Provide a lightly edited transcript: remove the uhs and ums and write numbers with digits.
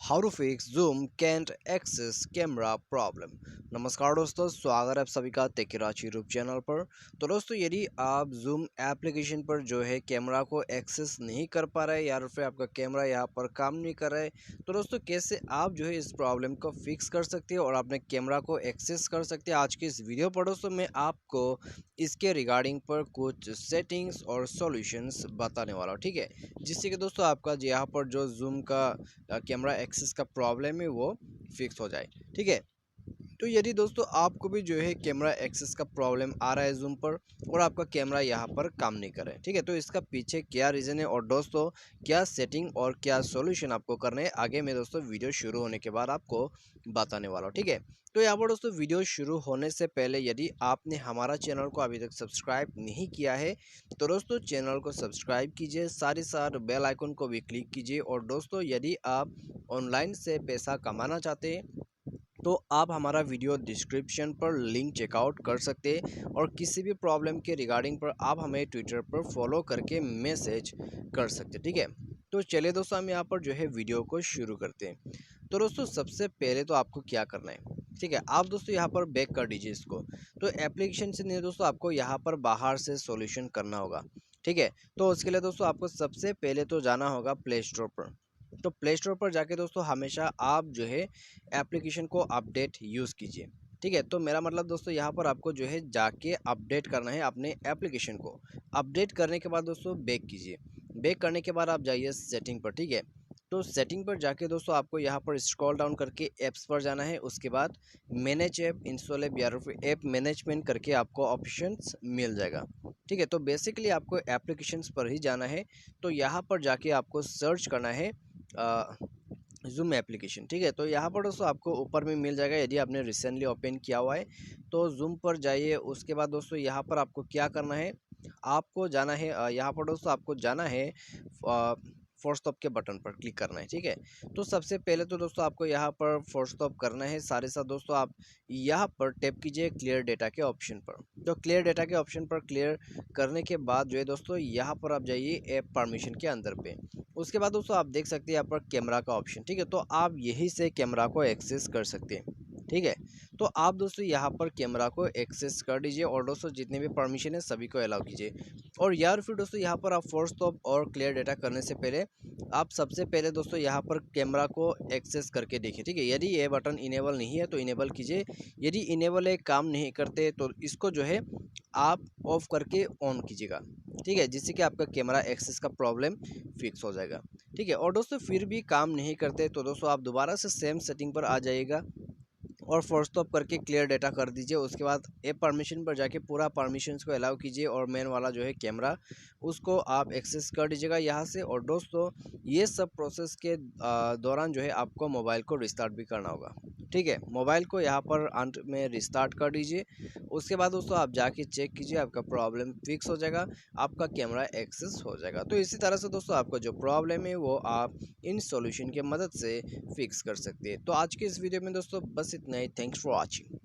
How to fix Zoom can't access camera problem. नमस्कार दोस्तों, स्वागत है आप सभी का टेकराची यूट्यूब चैनल पर। तो दोस्तों, यदि आप जूम एप्लीकेशन पर जो है कैमरा को एक्सेस नहीं कर पा रहे या फिर आपका कैमरा यहाँ पर काम नहीं कर रहा है, तो दोस्तों कैसे आप जो है इस प्रॉब्लम को फिक्स कर सकते हैं और अपने कैमरा को एक्सेस कर सकते हैं। आज की इस वीडियो पर दोस्तों मैं आपको इसके रिगार्डिंग पर कुछ सेटिंग्स और सॉल्यूशंस बताने वाला हूँ, ठीक है, जिससे कि दोस्तों आपका यहाँ पर जो जूम का कैमरा एक्सेस का प्रॉब्लम है वो फिक्स हो जाए, ठीक है। तो यदि दोस्तों आपको भी जो है कैमरा एक्सेस का प्रॉब्लम आ रहा है जूम पर और आपका कैमरा यहाँ पर काम नहीं कर रहा है, ठीक है, तो इसका पीछे क्या रीज़न है और दोस्तों क्या सेटिंग और क्या सॉल्यूशन आपको करने हैं, आगे मैं दोस्तों वीडियो शुरू होने के बाद आपको बताने वाला हूँ, ठीक है। तो यहाँ पर दोस्तों वीडियो शुरू होने से पहले यदि आपने हमारा चैनल को अभी तक सब्सक्राइब नहीं किया है तो दोस्तों चैनल को सब्सक्राइब कीजिए, साथ ही साथ बेल आइकन को भी क्लिक कीजिए। और दोस्तों यदि आप ऑनलाइन से पैसा कमाना चाहते हैं तो आप हमारा वीडियो डिस्क्रिप्शन पर लिंक चेकआउट कर सकते हैं और किसी भी प्रॉब्लम के रिगार्डिंग पर आप हमें ट्विटर पर फॉलो करके मैसेज कर सकते हैं, ठीक है। तो चलिए दोस्तों हम यहाँ पर जो है वीडियो को शुरू करते हैं। तो दोस्तों सबसे पहले तो आपको क्या करना है, ठीक है, आप दोस्तों यहाँ पर बैक कर दीजिए इसको। तो एप्लीकेशन से नहीं दोस्तों, आपको यहाँ पर बाहर से सॉल्यूशन करना होगा, ठीक है। तो उसके लिए दोस्तों आपको सबसे पहले तो जाना होगा प्ले स्टोर पर। तो प्ले स्टोर पर जाके दोस्तों हमेशा आप जो है एप्लीकेशन को अपडेट यूज़ कीजिए, ठीक है। तो मेरा मतलब दोस्तों यहाँ पर आपको जो है जाके अपडेट करना है अपने एप्लीकेशन को। अपडेट करने के बाद दोस्तों बैक कीजिए। बैक करने के बाद आप जाइए सेटिंग पर, ठीक है। तो सेटिंग पर जाके दोस्तों आपको यहाँ पर स्क्रॉल डाउन करके ऐप्स पर जाना है। उसके बाद मैनेज ऐप, इंस्टॉल ऐप या फिर ऐप मैनेजमेंट करके आपको ऑप्शंस मिल जाएगा, ठीक है। तो बेसिकली आपको एप्लीकेशंस पर ही जाना है। तो यहाँ पर जाके आपको सर्च करना है जूम एप्लीकेशन, ठीक है। तो यहाँ पर दोस्तों आपको ऊपर में मिल जाएगा यदि आपने रिसेंटली ओपन किया हुआ है। तो जूम पर जाइए। उसके बाद दोस्तों यहाँ पर आपको क्या करना है, आपको जाना है यहाँ पर दोस्तों आपको जाना है फोर्स स्टॉप के बटन पर क्लिक करना है, ठीक है। तो सबसे पहले तो दोस्तों आपको यहाँ पर फोर्स स्टॉप करना है। साथ ही साथ दोस्तों आप यहाँ पर टैप कीजिए क्लियर डेटा के ऑप्शन पर। तो क्लियर डेटा के ऑप्शन पर क्लियर करने के बाद जो है दोस्तों यहाँ पर आप जाइए ऐप परमिशन के अंदर पे। उसके बाद दोस्तों आप देख सकते हैं यहाँ पर कैमरा का ऑप्शन, ठीक है। तो आप यहीं से कैमरा को एक्सेस कर सकते हैं, ठीक है। तो आप दोस्तों यहाँ पर कैमरा को एक्सेस कर दीजिए और दोस्तों जितने भी परमिशन है सभी को अलाउ कीजिए। और यार फिर दोस्तों यहाँ पर आप फोर्स स्टॉप और क्लियर डेटा करने से पहले आप सबसे पहले दोस्तों यहाँ पर कैमरा को एक्सेस करके देखिए, ठीक है। यदि ये बटन इनेबल नहीं है तो इनेबल कीजिए। यदि इनेबल है, काम नहीं करते, तो इसको जो है आप ऑफ करके ऑन कीजिएगा, ठीक है, जिससे कि आपका कैमरा एक्सेस का प्रॉब्लम फिक्स हो जाएगा, ठीक है। और दोस्तों फिर भी काम नहीं करते तो दोस्तों आप दोबारा से सेम सेटिंग पर आ जाइएगा और फोर्स स्टॉप करके क्लियर डेटा कर दीजिए। उसके बाद ऐप परमिशन पर जाके पूरा परमिशंस को अलाउ कीजिए और मेन वाला जो है कैमरा उसको आप एक्सेस कर दीजिएगा यहाँ से। और दोस्तों ये सब प्रोसेस के दौरान जो है आपको मोबाइल को रिस्टार्ट भी करना होगा, ठीक है। मोबाइल को यहाँ पर अंत में रिस्टार्ट कर दीजिए। उसके बाद दोस्तों आप जाके चेक कीजिए, आपका प्रॉब्लम फिक्स हो जाएगा, आपका कैमरा एक्सेस हो जाएगा। तो इसी तरह से दोस्तों आपका जो प्रॉब्लम है वो आप इन सॉल्यूशन की मदद से फिक्स कर सकते हैं। तो आज के इस वीडियो में दोस्तों बस इतना ही। Thanks for watching.